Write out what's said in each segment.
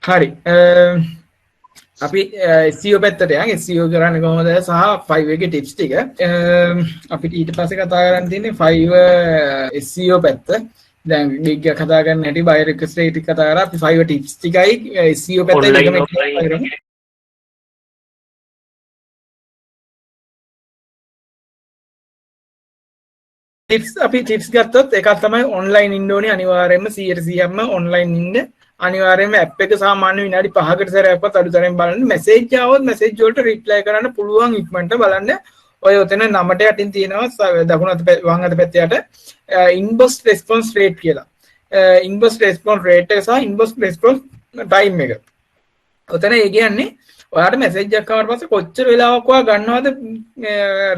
හරි අපි SEO පැත්තට යන් SEO කරන්නේ කොහොමද සහ Fiverr එකේ ටිප්ස් ටික අපිට ඊට පස්සේ කතා කරන්න තියෙන්නේ Fiverr SEO පැත්ත. දැන් gig එක කතා කරන්න හැටි buyer request rate කතා කරා අපි Fiverr ටිප්ස් ටිකයි SEO පැත්තයි දෙකම කරමු. ටිප්ස් ගත්තොත් එකක් තමයි ඔන්ලයින් ඉන්න ඕනේ අනිවාර්යයෙන්ම 100%ක්ම ඔන්ලයින් ඉන්න අනිවාර්යයෙන්ම ඇප් එක සාමාන්‍ය විනාඩි 5කට සැරයක්වත් අඩුතරෙන් බලන්න මැසේජ් ආවොත් මැසේජ් වලට රිප්ලයි කරන්න පුළුවන් ඉක්මනට බලන්න ඔය ඔතන නමට යටින් තියෙනවා දකුණු අත වම් අත පැත්තේ යට ඉන්බොක්ස් රෙස්පොන්ස් රේට් කියලා ඉන්බොක්ස් රෙස්පොන්ස් රේට් එක සහ ඉන්බොක්ස් රෙස්පොන්ස් ටයිම් එක ඔතන ඒ කියන්නේ ඔයාලට මැසේජ් එකක් ආවට පස්සේ කොච්චර වෙලාවක් ඔයා ගන්නවද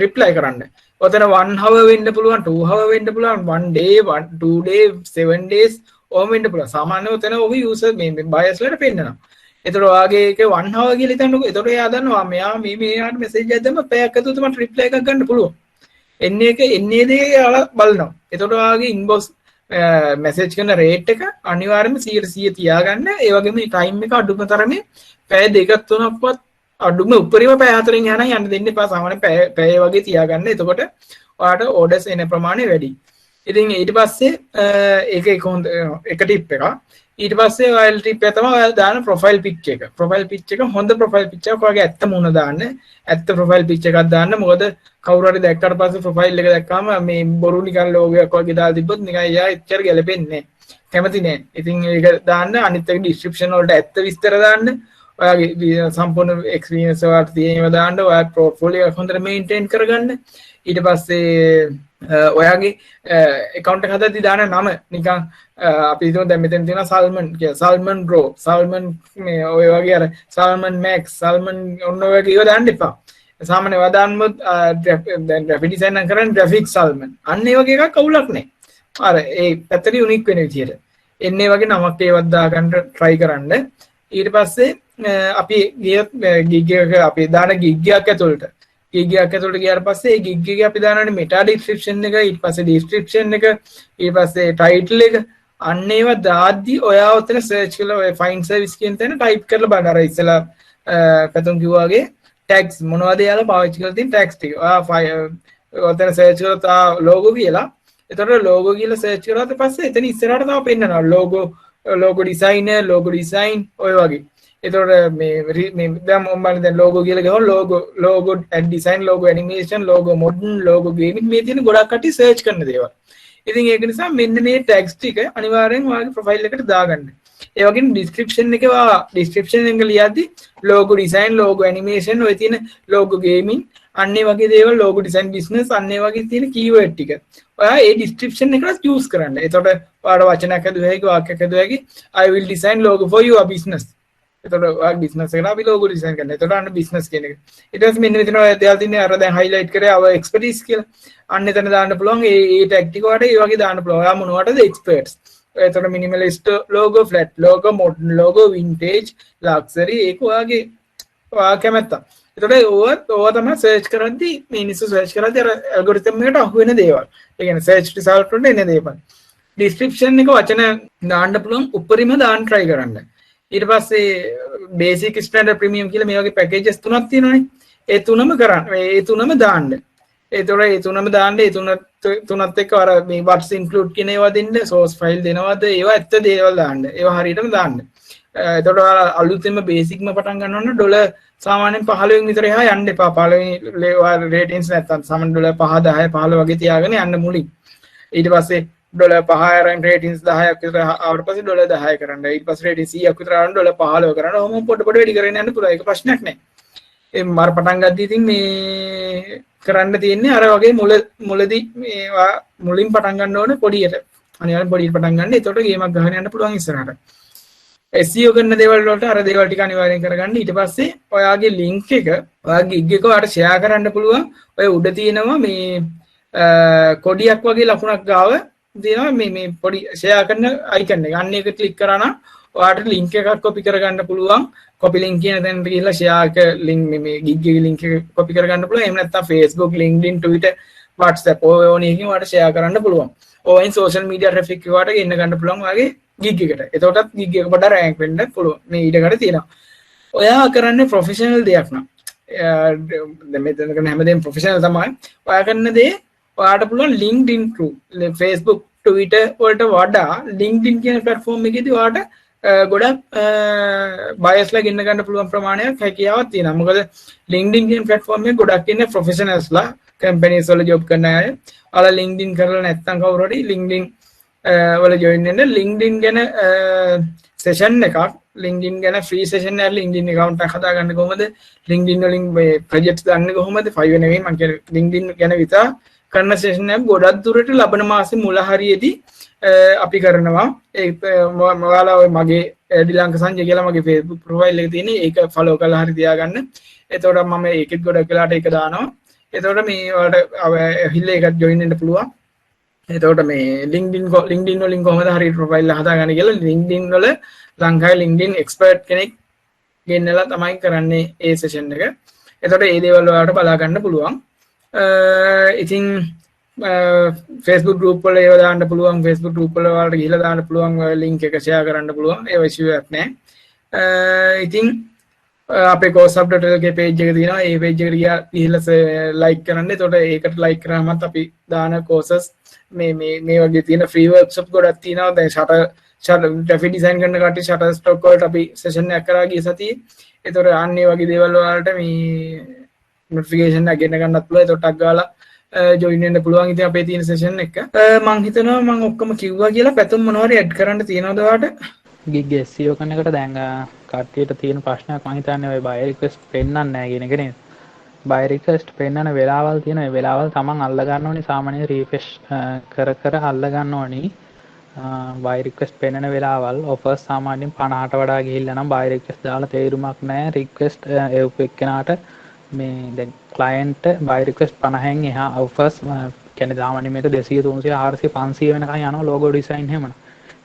රිප්ලයි කරන්න ඔතන 1 hour වෙන්න පුළුවන් 2 hour වෙන්න පුළුවන් 1 day 2 day 7 days ඕම වෙන්න පුළුවන් සාමාන්‍යව ඔතන ඔබ යූසර් මේ බයර්ස් වලට පෙන්නනවා එතකොට ඔයාගේ එක 1 hour කියලා හිතන්නකෝ එතකොට එයා දන්නවා මෙයා මෙයාට මැසේජ් එකක් දැම්ම පැයක් ඇතුළත මට රිප්ලයි එකක් ගන්න පුළුවන් එන්නේ දේ යාලා බලනවා එතකොට ඔයාගේ ඉන්බොක්ස් මැසේජ් කරන රේට් එක අනිවාර්යයෙන්ම 100% තියාගන්න ඒ වගේම ටයිම් එක අඩුම තරමේ පැය දෙකක් තුනක්වත් අඩුම උපරිම පැය 4න් යහනම් යන්න දෙන්න එපා සාමාන්‍ය පැය වගේ තියාගන්න එතකොට ඔයාලට ඕඩර්ස් එන ප්‍රමාණය වැඩි ඉතින් ඊට පස්සේ ඒක එක ටිප් එකක් ඊට පස්සේ ඔයාලා ටිප් එක තමයි ඔයාලා දාන ප්‍රොෆයිල් පික් එක හොඳ ප්‍රොෆයිල් පික් එකක් ඔයාගේ ඇත්ත මුණ දාන්න ඇත්ත ප්‍රොෆයිල් පික් එකක් දාන්න මොකද කවුරු හරි දැක්කට පස්සේ ප්‍රොෆයිල් එක දැක්කම මේ බොරු නිකන් ලෝගෝයක් වගේ දාලා තිබ්බොත් නිකන් එයා එච්චර ගැලපෙන්නේ නැහැ කැමති නෑ ඉතින් ඒක දාන්න අනිත් එක ඩිස්ක්‍රිප්ෂන් වලට ඇත්ත විස්තර දාන්න ඔයාගේ සම්පූර්ණ එක්ස්පීරියන්ස් වලට තියෙනවා දාන්න ඔයාගේ පෝර්ට්ෆෝලියෝ එක හොඳට මේන්ටේන් කරගන්න ඊට පස්සේ ඔයාගේ account එක හදද්දි දාන නම නිකන් අපි හිතමු දැන් මෙතන තියෙනවා සල්මන් කියලා සල්මන් බ්‍රෝ සල්මන් මේ ඔය වගේ අර සල්මන් මැක්ස් සල්මන් ඔන්න ඔය වගේ ඒවා දාන්න එපා සාමාන්‍ය ඒවා දාන්නොත් දැන් ග්‍රැෆික් ඩිසයින් නම් කරන්නේ ග්‍රැෆික් සල්මන් අන්න ඒ වගේ එකක් අවුලක් නැහැ අර ඒ පැත්තට යුනික් වෙන විදියට එන්නේ වගේ නමක් ඒවත් දාගන්න try කරන්න ඊට පස්සේ අපි ගිග් එක අපි දාන ගිග් එකක් ඇතුළට ගියාට පස්සේ ඒ ගිග් එකේ අපි දානනේ මෙටා ඩිස්ක්‍රිප්ෂන් එක ඊට පස්සේ ඩිස්ක්‍රිප්ෂන් එක ඊට පස්සේ ටයිටල් එක අන්න ඒවා දාද්දි ඔයා ඔතන සර්ච් කරලා ඔය ෆයින්ඩ් සර්විස් කියන තැන ටයිප් කරලා බලන්න අර ඉස්සලා පැතුම් කිව්වාගේ ටැග්ස් මොනවද යාලා පාවිච්චි කරලා තියෙන ටැග්ස් ටික ඔතන සර්ච් කරලා ලෝගෝ කියලා එතකොට ලෝගෝ කියලා සර්ච් කරාට පස්සේ එතන ඉස්සරහට තව පෙන්නනවා ලෝගෝ ඩිසයින් ඔය වගේ එතකොට මේ දැන් මම දැන් ලෝගෝ කියලා ගහුවා logo design logo animation logo modern logo gaming මේ තියෙන ගොඩක් කටි සර්ච් කරන දේවල්. ඉතින් ඒක නිසා මෙන්න මේ ටැග්ස් ටික අනිවාර්යෙන් ඔයාගේ ප්‍රොෆයිල් එකට දාගන්න. ඒ වගේම ඩිස්ක්‍රිප්ෂන් එකේ ඩිස්ක්‍රිප්ෂන් එක ලියද්දි ලෝගෝ ඩිසයින් ලෝගෝ ඇනිමේෂන් ඔය තියෙන ලෝගෝ ගේමින් අන්නේ වගේ දේවල් ලෝගෝ ඩිසයින් බිස්නස් අන්නේ වගේ තියෙන කීවර්ඩ් ටික ඔයා ඒ ඩිස්ක්‍රිප්ෂන් එකට යූස් කරන්න. එතකොට ඔයාලා වචනයක් හදුවා හැකි වාක්‍යයක් හදුවා හැකි I will design logo for your business. එතකොට ඔයා බිස්නස් එකට අපි ලෝගෝ ඩිසයින් කරනවා. එතකොට අන්න බිස්නස් කියන එක. ඊට පස්සේ මෙන්න මෙතන ඔය දේවල් තින්නේ අර දැන් හයිලයිට් කරේ our expertise කියලා. අන්න එතන දාන්න පුළුවන්. ඒ ටැග් ටික වලට ඒ වගේ දාන්න පුළුවන්. ඔයා මොනවටද experts. එතකොට minimalist logo, flat logo, modern logo, vintage, luxury ඒක ඔයා කැමැත්ත. එතකොට ඕවා තමයි සර්ච් කරද්දී මිනිස්සු සර්ච් කරද්දී අර ඇල්ගොරිතම් එකට අහු වෙන දේවල්. ඒ කියන්නේ සර්ච් රිසල්ට් වලට එන දේවල්. ඩිස්ක්‍රිප්ෂන් එක වචන දාන්න පුළුවන් උපරිම දාන්න try කරන්න. ඊට පස්සේ බේසික් ස්ටෑන්ඩඩ් ප්‍රීමියම් කියලා මේ වගේ පැකේජස් තුනක් තියෙනවානේ. ඒ තුනම කරන්න. ඒ තුනම දාන්න. ඒතොර ඒ තුනම දාන්න. ඒ තුනත් එක්ක අර මේ what's include කියන ඒවා දෙන්න, source file දෙනවද? ඒවා ඇත්ත දේවල් දාන්න. ඒවා හරියටම දාන්න. එතකොට අලුතෙන්ම බේසික්ම පටන් ගන්නවා නම් ඩොලර් සාමාන්‍යයෙන් 15 විතර එහා යන්න එපා. 15 රේටින්ග්ස් නැත්තම් සාමාන්‍ය ඩොලර් 5 10 15 වගේ තියාගෙන යන්න මුලින්. ඊට පස්සේ ඩොලර් 5 අරන් රේටින්ග්ස් 10ක් විතර ආවට පස්සේ ඩොලර් 10 කරන්න. ඊට පස්සේ රේටින්ග් 100ක් විතර ආවම ඩොලර් 15 කරන්න. ඔහොම පොඩ වැඩි කරගෙන යන්න පුළුවන්. ඒක ප්‍රශ්නයක් නෑ. ඒ මාර පටන් ගද්දී ඉතින් මේ කරන්න තියෙන්නේ අර වගේ මුලදී මේවා මුලින් පටන් ගන්න ඕනේ පොඩියට. අනිවාර්යෙන් පොඩියට පටන් ගන්න. එතකොට ගේමක් ගහගෙන යන්න පුළුවන් ඉස්සරහට. SEO කරන දේවල් වලට අර දේවල් ටික අනිවාර්යෙන් කරගන්න. ඊට පස්සේ ඔයාගේ link එක ඔයාගේ gig එක ඔයාලට share කරන්න පුළුවන්. ඔය උඩ තියෙනවා මේ කොඩියක් වගේ ලකුණක් ගාව තියෙනවා මේ පොඩි share කරන icon එක. අන්න ඒක click කරා නම් ඔයාලට link එකක් copy කරගන්න පුළුවන්. copy link කියන තැනට ගිහිල්ලා share එක link මේ gig එකේ link එක copy කරගන්න පුළුවන්. එහෙම නැත්නම් Facebook, LinkedIn, Twitter, WhatsApp ඔය ඕන එකකින් ඔයාලට share කරන්න පුළුවන්. ඔයින් social media traffic ඔයාලට ගෙන්න ගන්න පුළුවන්. ඔයාගේ ගිග් එකට. එතකොටත් ගිග් එක පොඩ්ඩක් රෑන්ක් වෙන්න පුළුවන්. මේ ඊටකට තියෙනවා. ඔයා කරන්නේ ප්‍රොෆෙෂනල් දෙයක් නම් දැන් මෙතන කරන හැමදේම ප්‍රොෆෙෂනල් තමයි. ඔයා කරන දේ ඔයාට පුළුවන් LinkedIn through Facebook Twitter වලට වඩා LinkedIn කියන platform එකේදී ඔයාට ගොඩක් බයස්ලා ගෙන්න ගන්න පුළුවන් ප්‍රමාණයක් හැකියාවක් තියෙනවා. මොකද LinkedIn කියන platform එකේ ගොඩක් ඉන්නේ professionalsලා companies වල job කරන අය. ඔයාලා LinkedIn කරලා නැත්නම් කවුරු හරි LinkedIn වල join වෙන්න LinkedIn ගැන session එකක් LinkedIn ගැන free session එකක් LinkedIn account එකක් හදාගන්න කොහොමද LinkedIn වලින් මේ projects ගන්න කොහොමද Fiverr නෙවෙයි මම කියන්නේ LinkedIn ගැන විතර කරන session එකක් ගොඩක් දුරට ලබන මාසේ මුල හරියේදී අපි කරනවා ඒක ඔයාලා ඔය මගේ ඩිලංක සංජය කියලා මගේ Facebook profile එකේ තියෙන ඒක follow කරලා හරි තියාගන්න. එතකොට මම ඒකෙත් ගොඩක් වෙලාට ඒක දානවා. එතකොට මේ වලට හිල්ල එකත් join වෙන්න පුළුවන්. එතකොට මේ LinkedIn වලින් කොහොමද හරියට ප්‍රොෆයිල් හදාගන්නේ කියලා LinkedIn වල ලංකාවේ LinkedIn expert කෙනෙක් ගෙන්නලා තමයි කරන්නේ ඒ session එක. එතකොට ඒ දේවල් වලට බලා ගන්න පුළුවන්. ඉතින් Facebook group වල ඒව දාන්න පුළුවන්. Facebook group වල වලට ගිහිල්ලා දාන්න පුළුවන්. link එක share කරන්න පුළුවන්. ඒ issue එකක් නෑ. ඉතින් අපේ course subtitle එකේ page එක තියෙනවා. ඒ page එකට ගිහිල්ලා like කරන්න. එතකොට ඒකට like කරාමත් අපි දාන courses මේ වගේ තියෙන free workshop ගොඩක් තියෙනවා. දැන් graphic design කරන කට්ටිය Shutterstock වලට අපි session එකක් කරා ගිය සතියේ. ඒතකොට අන්නේ වගේ දේවල් වලට මේ notification එක ගෙන්න ගන්නත් පුළුවන්. ඒතකොට ටක් ගාලා join වෙන්න පුළුවන්. ඉතින් අපේ තියෙන session එක මම හිතනවා මම ඔක්කොම කිව්වා කියලා. පැතුම් මොනවාරි add කරන්න තියෙනවද ඔයාලට? gig SEO කරන එකට දැන් කට්ටියට තියෙන ප්‍රශ්නයක් මම හිතන්නේ ඔය buyer request පෙන්නන්නේ නැහැ කියන එක නේද? buy request පෙන්නන වෙලාවල් තියෙන ඒ වෙලාවල් තමන් අල්ල ගන්න ඕනේ. සාමාන්‍ය refresh කර අල්ල ගන්න ඕනේ. buy request පෙන්නන වෙලාවල් offers සාමාන්‍යයෙන් 50ට වඩා ගිහිල්ලා නම් buy request දාලා තේරුමක් නැහැ. request එවපු එක්කෙනාට මේ දැන් client buy request 50න් එහා offers කියන්නේ සාමාන්‍යයෙන් මේක 200 300 400 500 වෙනකන් යනවා logo design එහෙමන.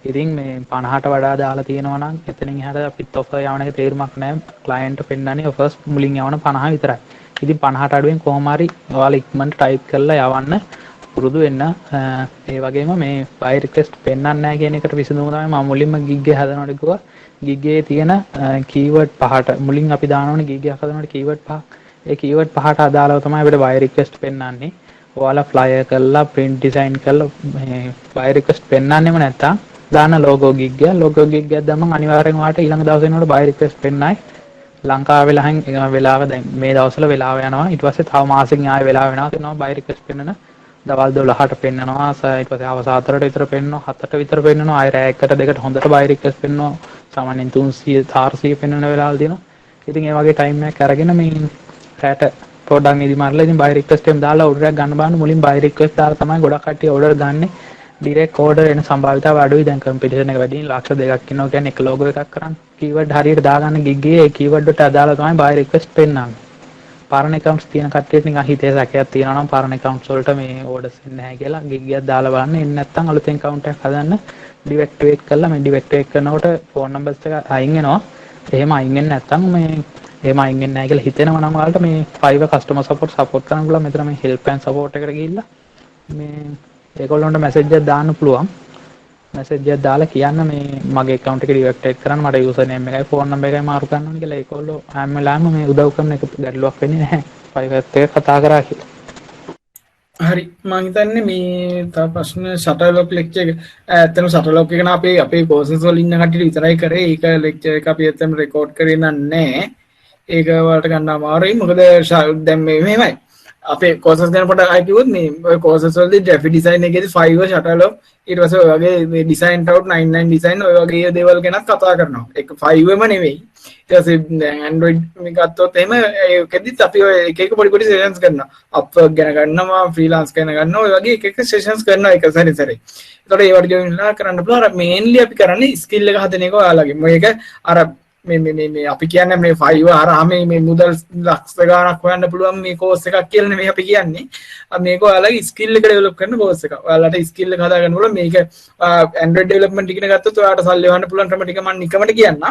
ඉතින් මේ 50ට වඩා දාලා තියෙනවා නම් එතනින් එහාට අපිත් offer යවන එක තේරුමක් නැහැ. client පෙන්නන්නේ offers මුලින් යවන 50 විතරයි. ඉතින් 50ට අඩුවෙන් කොහොම හරි ඔයාලා ඉක්මනට ටයිප් කරලා යවන්න පුරුදු වෙන්න. ඒ වගේම මේ buy request පෙන්නන්නේ නැහැ කියන එකට විසඳුම තමයි මම මුලින්ම gig එක හදනකොට කිව්වා. gig එකේ තියෙන keyword පහට මුලින් අපි දානවනේ gig එකක් හදනකොට keyword පහ. ඒ keyword පහට අදාළව තමයි අපිට buy request පෙන්නන්නේ. ඔයාලා flyer කරලා print design කරලා මේ buy request පෙන්නන්නෙම නැත්තම් දාන logo gig එක දැම්මම අනිවාර්යෙන් ඔයාලට ඊළඟ දවසේ වෙනකොට buy request පෙන්නයි. ලංකාවේ වෙලාව දැන් මේ දවස්වල වෙලාව යනවා. ඊට පස්සේ තව මාසෙකින් ආයෙ වෙලාව වෙනවා buy request පෙන්නන. දවල් 12ට පෙන්නනවා. ඊට පස්සේ හවස 4ට විතර පෙන්නනවා. 7ට විතර පෙන්නනවා. ආයෙ රෑ 1ට 2ට හොඳට buy request පෙන්නනවා. සාමාන්‍යයෙන් 300 400 පෙන්නන වෙලාවල් දිනවා. ඉතින් ඒ වගේ ටයිම් එකක් අරගෙන මේ රෑට පොඩ්ඩක් නිදි මාරලා ඉතින් buy request එකම දාලා order එකක් ගන්න බලන්න. මුලින් buy request දාලා තමයි ගොඩක් කට්ටිය order ගන්නේ. direct order එන සම්භාවිතාව අඩුයි. දැන් competition එක වැඩි. ලක්ෂ 2ක් ඉන්නවා කියන්නේ එක logo එකක් කරන්න. keyword හරියට දාගන්න gig එකේ ඒ keyword වලට අදාළව තමයි buy request පෙන්නන්නේ. පරණ accounts තියෙන කට්ටියට නිකන් හිතේ සැකයක් තියෙනවා නම් පරණ accounts වලට මේ orders එන්නේ නැහැ කියලා gig එකක් දාලා බලන්න. එන්නේ නැත්නම් අලුතෙන් account එකක් හදන්න deactivate කරලා මේ deactivate කරනකොට phone numbers එක අයින් වෙනවා. එහෙම අයින් වෙන්නේ නැත්නම් මේ එහෙම අයින් වෙන්නේ නැහැ කියලා හිතෙනවා නම් ඔයාලට මේ Fiverr customer support කරන්න පුළුවන්. මෙතන මේ help and support එකට ගිහිල්ලා මේ ඒගොල්ලන්ට message එකක් දාන්න පුළුවන්. message එකක් දාලා කියන්න මේ මගේ account එක deactivate කරන්න මට user name එකයි phone number එකයි මාරු කරන්න ඕනේ කියලා. ඒගොල්ලෝ හැම වෙලාවෙම මේ උදව් කරන එක ගැටලුවක් වෙන්නේ නැහැ. Fiverr එක කතා කරා කියලා. හරි මම හිතන්නේ මේ තව ප්‍රශ්න Shutterstock lecture එක ඇත්තටම Shutterstock එක න අපේ courses වල ඉන්න කට්ටියට විතරයි කරේ. ඒක lecture එක අපි ඇත්තටම record කරේ නැහැ. ඒක වලට ගන්න අමාරුයි. මොකද දැන් මේ මෙහෙමයි. අපේ courses ගැන පොඩ්ඩක් අය කිව්වොත් මේ ඔය courses වලදී graphic design එකේදී Fiverr Shutterstock ඊට පස්සේ ඔය වගේ මේ design out 99 design ඔය වගේ දේවල් ගැනත් කතා කරනවා. ඒක Fiverrම නෙවෙයි. ඊට පස්සේ දැන් Android මේ ගත්තොත් එහෙම ඒකෙදිත් අපි ඔය එක එක පොඩි පොඩි sessions කරනවා. Upwork ගැන ගන්නවා, freelance ගැන ගන්නවා. ඔය වගේ එක එක sessions කරනවා එක සැරේ. ඒතකොට ඒවට join වෙලා කරන්න පුළුවන්. අර mainly අපි කරන්නේ skill එක හදන එක ඔයාලගේ. මේක අර මේ අපි කියන්නේ මේ Fiverr හරහා මේ මුදල් ලක්ෂ ගාණක් හොයන්න පුළුවන් මේ course එකක් කියලා නෙමෙයි අපි කියන්නේ. මේක ඔයාලගේ skill එක develop කරන course එකක්. ඔයාලට skill එක හදා ගන්න පුළුවන්. මේක Android development ඉගෙන ගත්තොත් ඔයාලට සල්ලි හොයන්න පුළුවන් ක්‍රම ටික මම නිකමට කියන්න.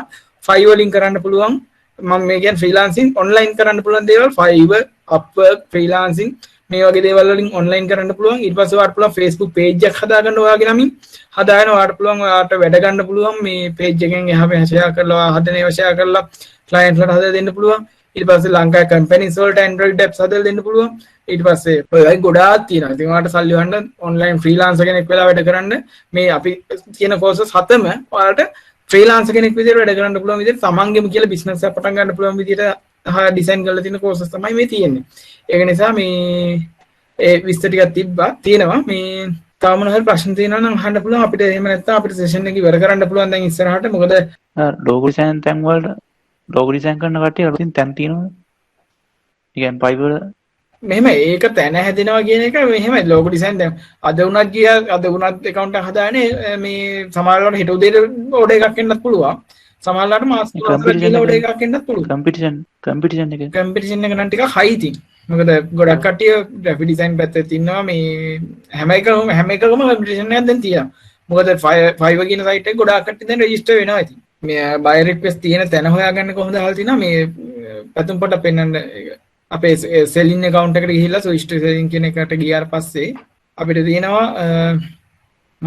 Fiverr වලින් කරන්න පුළුවන්. මම මේ කියන්නේ freelancing online කරන්න පුළුවන් දේවල් Fiverr, Upwork, freelancing මේ වගේ දේවල් වලින් ඔන්ලයින් කරන්න පුළුවන්. ඊට පස්සේ ඔයාලට පුළුවන් Facebook page එකක් හදාගන්න ඔයාගේ නමින්. හදාගෙන ඔයාලට පුළුවන් ඔයාලට වැඩ ගන්න පුළුවන් මේ page එකෙන් එහා මෙහා share කරලා හදන ඒවා share කරලා client ලට හදලා දෙන්න පුළුවන්. ඊට පස්සේ ලංකාවේ companies වලට Android apps හදලා දෙන්න පුළුවන්. ඊට පස්සේ ඔය ගොඩාක් තියෙනවා. ඉතින් ඔයාලට සල්ලි හොයන්න online freelancer කෙනෙක් වෙලා වැඩ කරන්න මේ අපි කියන courses හතම ඔයාලට freelancer කෙනෙක් විදිහට වැඩ කරන්න පුළුවන් විදිහට තමන්ගෙම කියලා business එකක් පටන් ගන්න පුළුවන් විදිහට ඩිසයින් කරලා තියෙන courses තමයි මේ තියෙන්නේ. ඒක නිසා මේ ඒ විස්තර ටිකක් තිබ්බා තියෙනවා මේ තාම මොන හරි ප්‍රශ්න තියෙනවා නම් අහන්න පුළුවන් අපිට. එහෙම නැත්නම් අපිට session එක ඉවර කරන්න පුළුවන් දැන් ඉස්සරහට. මොකද logo design තැන් වලට logo design කරන කට්ටිය අලුතින් තැන් තියෙනවා. ඒ කියන්නේ Fiverr මෙහෙම ඒක තැන හැදෙනවා කියන එක මෙහෙමයි logo design දැන් අද වුණත් ගියා අද වුණත් account එක හදාන්නේ මේ සමහරවල්ලාට හෙට උදේට order එකක් එන්නත් පුළුවන්. සමහරවල්ලාට මාස් තුනකට කියලා order එකක් එන්නත් පුළුවන්. competition එක නම් ටිකක් high ඉතින්. මොකද ගොඩක් කට්ටිය graphic design පැත්තේ ඉන්නවා මේ හැම එකකම competition එකක් දැන් තියෙනවා. මොකද Fiverr කියන site එක ගොඩක් කට්ටිය දැන් register වෙනවා ඉතින්. මේ buyer request තියෙන තැන හොයාගන්න කොහොමද අහලා තිනා මේ පැතුම් පොඩ පෙන්නන්න අපේ selling account එකට ගිහිල්ලා switch to selling කියන එකට ගියාට පස්සේ අපිට තියෙනවා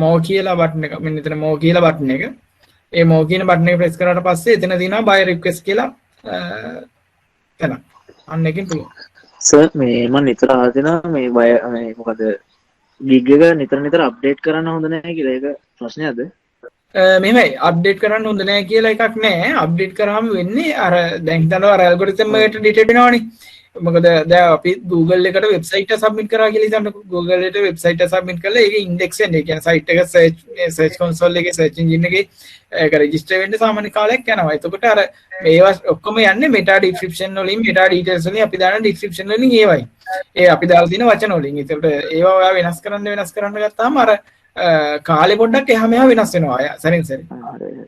more කියලා button එක. මෙන්න එතන more කියලා button එක. ඒ more කියන button එක press කරාට පස්සේ එතන තියෙනවා buyer request කියලා තැන. අන්න එකකින් පුළුවන්. සර් මේ මම නිතර ආදිනා මේ මොකද gig එක නිතර අප්ඩේට් කරන්න හොඳ නැහැ කියලා ඒක ප්‍රශ්නයක්ද? මෙහෙමයි අප්ඩේට් කරන්න හොඳ නැහැ කියලා එකක් නැහැ. අප්ඩේට් කරාම වෙන්නේ අර දැන් හිතනවා අර ඇල්ගොරිතම් එකට ඩිටෙක්ට් වෙනවනේ. මොකද දැන් අපි Google එකට වෙබ්සයිට් එක සබ්මිට් කරා කියලා හිතන්නකෝ. Google එකට වෙබ්සයිට් එක සබ්මිට් කරලා ඒකේ ඉන්ඩෙක්ස් වෙන්නේ. ඒ කියන්නේ සයිට් එක සර්ච් කන්සෝල් එකේ සර්ච් එන්ජින් එකේ ඒක රෙජිස්ටර් වෙන්න සාමාන්‍ය කාලයක් යනවා. එතකොට අර මේවා ඔක්කොම යන්නේ මෙටා ඩිස්ක්‍රිප්ෂන් වලින් මෙටා ඩීටේල්ස් වලින් අපි දාන ඩිස්ක්‍රිප්ෂන් වලින් ඒවයි. ඒ අපි දාලා තියෙන වචන වලින්. ඒකට ඒවා ඔයා වෙනස් කරන්න ගත්තාම අර කාලේ පොඩ්ඩක් එහා මෙහා වෙනස් වෙනවා. සරින් සරි.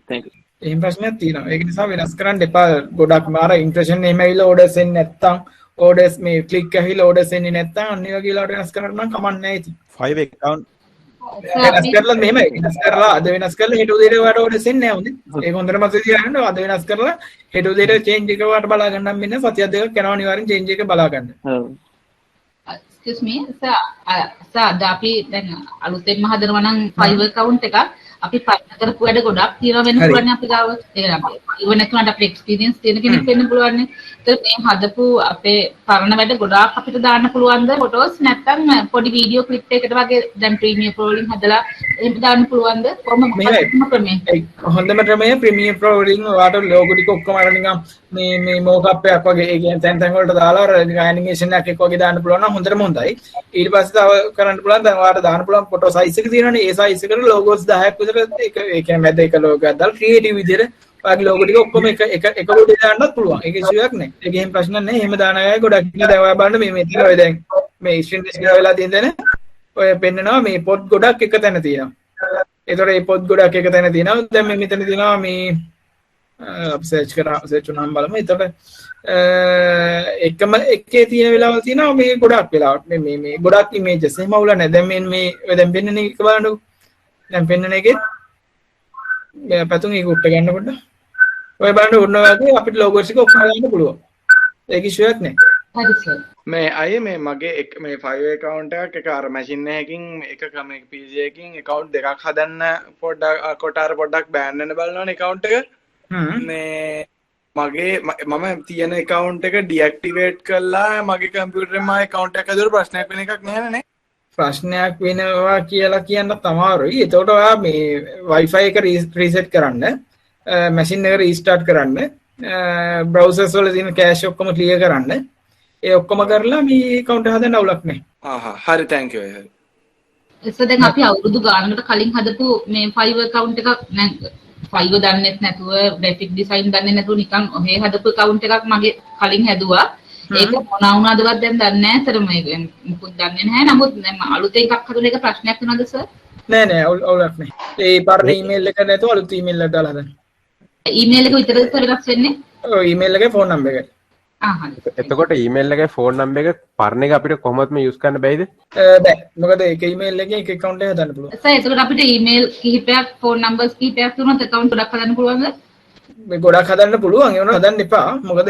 thank you. එහෙම ප්‍රශ්නයක් තියෙනවා. ඒක නිසා වෙනස් කරන්න එපා. ගොඩක් මාර ඉම්ප්‍රෙෂන් එහෙම ඇවිල්ලා ඕඩර්ස් එන්නේ නැත්තම් orders මේ click ඇවිල්ලා orders එන්නේ නැත්තම් අන්න ඒ වගේ වෙලාවට වෙනස් කරන්න නම් කමක් නැහැ ඉතින්. Fiverr account වෙනස් කරලා මෙහෙම වෙනස් කරලා අද වෙනස් කරලා හෙට උදේට ඔයාලට orders එන්නේ නැහැ හොඳේ. ඒක හොඳට මතක තියාගන්න. අද වෙනස් කරලා හෙට උදේට change එක ඔයාලට බලා ගන්න නම් මෙන්න සතියක් දෙකක් යනවා අනිවාර්යෙන් change එක බලා ගන්න. ඔව්. excuse me sir අපි දැන් අලුතෙන්ම හදනවා නම් Fiverr account එකක් අපි පටන් කරපු වැඩ ගොඩක් තියෙනවා වෙන පුළුවන් අපි ගාව. ඒක අපි ඉව නැතුණට අපේ එක්ස්පීරියන්ස් තියෙන කෙනෙක් වෙන්න පුළුවන් නේ. ඒත් මේ හදපු අපේ පරණ වැඩ ගොඩාක් අපිට දාන්න පුළුවන්ද ෆොටෝස් නැත්නම් පොඩි වීඩියෝ ක්ලිප් එකකට වගේ දැන් ප්‍රීමියර් ප්‍රෝ වලින් හදලා එහෙම දාන්න පුළුවන්ද? කොහොමද ක්‍රමය? හොඳම ක්‍රමය ප්‍රීමියර් ප්‍රෝ වලින් ඔයාලට ලෝගෝ ටික ඔක්කොම අර නිකන් මේ මොකප් එකක් වගේ ඒ කියන්නේ තැන් වලට දාලා අර නිකන් ඇනිමේෂන් එකක් වගේ දාන්න පුළුවන් නම් හොඳටම හොඳයි. ඊට පස්සේ තව කරන්න පුළුවන් දැන් ඔයාලට දාන්න පුළුවන් ෆොටෝ සයිස් එක තියෙනවනේ ඒ සයිස් එකට ලෝගෝස් 10ක් විතර ඒක ඒ කියන්නේ මැද එක ලෝගෝ එකක් දාලා ක්‍රියේටිව් විදිහට ඔයාගේ ලෝගෝ ටික ඔක්කොම එක කොට දාන්නත් පුළුවන්. ඒක ඉෂුවක් නැහැ. ඒක එහෙම ප්‍රශ්න නැහැ. එහෙම දාන අය ගොඩක් ඉන්නවා. දැන් ඔයා බලන්න මේ තියෙන ඔය දැන් මේ ස්ක්‍රීන් ඩිස්ප්ලේ වෙලා තියෙන තැන ඔය පෙන්නනවා මේ පොත් ගොඩක් එක තැන තියෙනවා. ඒතකොට මේ පොත් ගොඩක් එක තැන තියෙනවා. දැන් මේ මෙතන තියෙනවා මේ අපි සර්ච් වුණාම බලමු. ඒතකොට එකම එකේ තියෙන වෙලාවල් තියෙනවා මේ ගොඩක් වෙලාවට මේ ගොඩක් ඉමේජස් එහෙම අවුල නැහැ. දැන් මේ දැන් පෙන්නන එක බලන්නකෝ. දැන් පෙන්නන එකේ පැතුම් එක උට්ට ගන්න පොඩ්ඩක්. ඔය බලන්න උන්න වගේ අපිට ලෝගෝස් ටික ඔක්කොම ගන්න පුළුවන්. ඒක ඉෂුවක් නැහැ. හරි සර්. මේ අය මේ මගේ මේ Fiverr account එකක් අර මැෂින් එකකින් එක මේ PC එකකින් account දෙකක් හදන්න පොඩ්ඩක් බෑන් වෙන බලනවනේ account එක. මේ මගේ මම තියෙන account එක deactivate කරලා මගේ computer එකේ මගේ account එක ඇතුළේ ප්‍රශ්නයක් වෙන එකක් නැහැ නේ. ප්‍රශ්නයක් වෙනවා කියලා කියන්න අමාරුයි. ඒතකොට ඔයා මේ Wi-Fi එක රීසෙට් කරන්න, මැෂින් එක රීස්ටාර්ට් කරන්න, බ්‍රවුසර්ස් වල තියෙන කැෂ් ඔක්කොම ක්ලියර් කරන්න. ඒ ඔක්කොම කරලා මේ account එක හදන්න අවුලක් නැහැ. හරි thank you. එතකොට දැන් අපි අවුරුදු ගානකට කලින් හදපු මේ Fiverr account එකක් Fiverr දන්නෙත් නැතුව graphic design දන්නේ නැතුව නිකන් ඔහේ හදපු account එකක් මගේ කලින් හැදුවා. ඒක මොනවා වුණාදවත් දැන් දන්නේ නැහැ. ඒතරම ඒක මොකුත් දන්නේ නැහැ. නමුත් දැන් අලුතෙන් එකක් හදුන එක ප්‍රශ්නයක් වෙනවද සර්? නෑ අවුලක් නැහැ. ඒ පරණ ඊමේල් එක නැතුව අලුත් ඊමේල් එකක් දාලා හදන්න. ඊමේල් එක විතරද සර් වෙනස් වෙන්නේ? ඔව් ඊමේල් එකේ ෆෝන් නම්බර් එකයි. එතකොට ඊමේල් එකේ ෆෝන් නම්බර් එක පරණ එක අපිට කොහොමද මේ යූස් කරන්න බැයිද? බෑ. මොකද ඒක ඊමේල් එකේ එක account එක හදන්න පුළුවන්. සර් එතකොට අපිට ඊමේල් කිහිපයක් ෆෝන් නම්බර්ස් කිහිපයක් තුනත් account ගොඩක් හදන්න පුළුවන්ද? මේ ගොඩක් හදන්න පුළුවන් ඒ වුණා හදන්න එපා. මොකද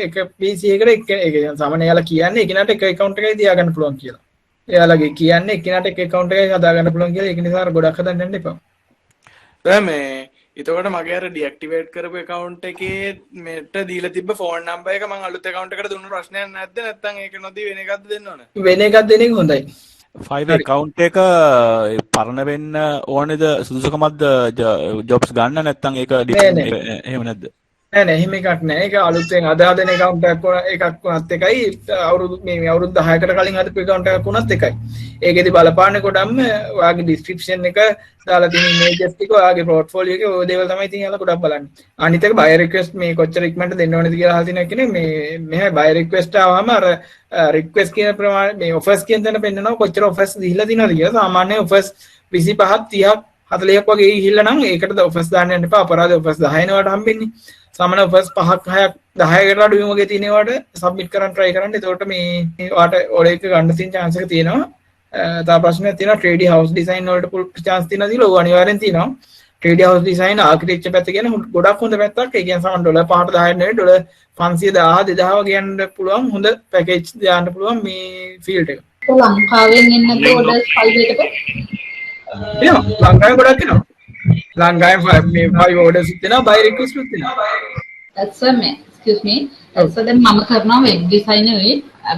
එක PC එකට එක සාමාන්‍ය යාලා කියන්නේ එකිනෙකට එක account එකයි තියාගන්න පුළුවන් කියලා. එයාලගේ කියන්නේ එකිනෙකට එක account එකයි හදාගන්න පුළුවන් කියලා. ඒක නිසා ගොඩක් හදන්න යන්න එපා. දැන් මේ එතකොට මගේ අර ඩිඇක්ටිවේට් කරපු account එකේ මෙට දීලා තිබ්බ ෆෝන් නම්බර් එක මම අලුත් account එකට දුන්න ප්‍රශ්නයක් නැද්ද? නැත්නම් ඒක නොදී වෙන එකක්ද දෙන්න ඕන? වෙන එකක් දෙන එක හොඳයි. Fiverr account එක පරණ වෙන්න ඕනේද සුදුසුකමක්ද ජොබ්ස් ගන්න නැත්නම් ඒක එහෙම නැද්ද? නෑ නෑ එහෙම එකක් නෑ. ඒක අලුතෙන් අද හදන account එකක් වුණත් එකයි අවුරුදු 10කට කලින් හදපු account එකක් වුණත් එකයි. ඒකෙදි බලපාන්නේ කොටම ඔයාගේ description එක දාලා තියෙන images ටික ඔයාගේ portfolio එකේ ඔය දේවල් තමයි ඉතින් යාලා ගොඩක් බලන්නේ. අනිත් එක buyer request මේ කොච්චර ඉක්මනට දෙන්න ඕනේද කියලා අහලා තියෙනවා කියන්නේ මේ මෙහා buyer request ආවම අර request කියන ප්‍රමාණය මේ offers කියන තැන පෙන්නනවා කොච්චර offers දීලා තියෙනවද කියලා. සාමාන්‍ය offers 25ක් 30ක් 40ක් වගේ ගිහිල්ලා නම් ඒකටද offers දාන්න යන්න එපා. අපරාධ offers 10 නවට හම්බෙන්නේ. සාමාන්‍ය offers 5ක් 6ක් 10කට අඩු වීම වගේ තියෙනවට submit කරන්න try කරන්න. එතකොට මේ ඔයාට order එක ගන්න තියෙන chance එක තියෙනවා. තව ප්‍රශ්නයක් තියෙනවා trading house design වලට chance තියෙනවා කියලා. ඔය අනිවාර්යෙන් තියෙනවා. trading house design architecture පැත්ත කියන ගොඩක් හොඳ පැත්තක්. ඒ කියන්නේ සාමාන්‍ය $5 10 නෙවෙයි $500 2000 වගේ යන්න පුළුවන් හොඳ package දාන්න පුළුවන් මේ field එක. ලංකාවෙන් එන්නද orders Fiverr එකට? එනවා ලංකාවේ ගොඩක් එනවා. ලංකාවේ මේ 5 orders තියෙනවා buy request උත් තියෙනවා. That's excuse me. So then මම කරනවා web design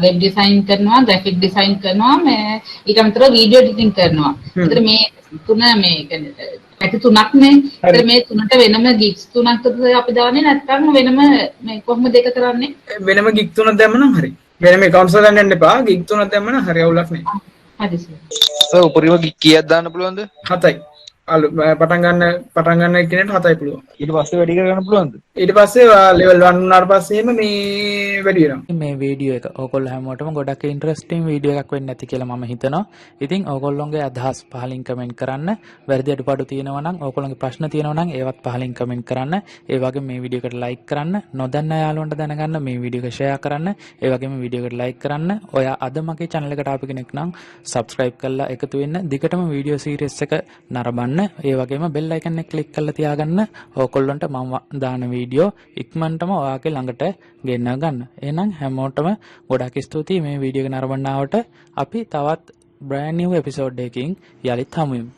web design කරනවා graphic design කරනවා මේ ඊට අමතරව video editing කරනවා. ඒතර මේ තුන මේ කියන්නේ පැති තුනක් නේ. ඒතර මේ තුනට වෙනම gigs තුනක්ද අපි දාන්නේ නැත්නම් වෙනම මේ කොහොමද ඒක කරන්නේ? වෙනම gig තුනක් දැම්මනම් හරි. වෙනම accounts වල දාන්න යන්න එපා. gig තුනක් දැම්මනම් හරි අවුලක් නෑ. හරි සර්. සර් උපරිම gig කීයක් දාන්න පුළුවන්ද? 7යි. පටන් ගන්න කෙනෙක්ට 7යි පුළුවන්. ඊට පස්සේ වැඩි කරගන්න පුළුවන්ද? ඊට පස්සේ level 1 වුණාට පස්සේම මේ වැඩි වෙනවා. මේ වීඩියෝ එක ඕගොල්ලෝ හැමෝටම ගොඩක් ඉන්ටරෙස්ටිං වීඩියෝ එකක් වෙන්න ඇති කියලා මම හිතනවා. ඉතින් ඕගොල්ලෝගේ අදහස් පහලින් කමෙන්ට් කරන්න. වැරදි අඩුපාඩු තියෙනවා නම් ඕගොල්ලෝගේ ප්‍රශ්න තියෙනවා නම් ඒවත් පහලින් කමෙන්ට් කරන්න. ඒ වගේම මේ වීඩියෝ එකට ලයික් කරන්න. නොදන්න යාළුවන්ට දැනගන්න මේ වීඩියෝ එක ෂෙයා කරන්න. ඒ වගේම වීඩියෝ එකට ලයික් කරන්න. ඔයා අද මගේ channel එකට ආපු කෙනෙක් නම් subscribe කරලා එකතු වෙන්න. දිගටම වීඩියෝ සීරීස් එක නරඹන්න. ඒ වගේම bell icon එක click කරලා තියාගන්න. ඕගොල්ලන්ට මම දාන වීඩියෝ ඉක්මනටම ඔයාගේ ළඟට ගෙන්න ගන්න. එහෙනම් හැමෝටම ගොඩක් ස්තුතියි මේ වීඩියෝ එක නරඹන්න ආවට. අපි තවත් brand new episode එකකින් යලිත් හමු වෙමු.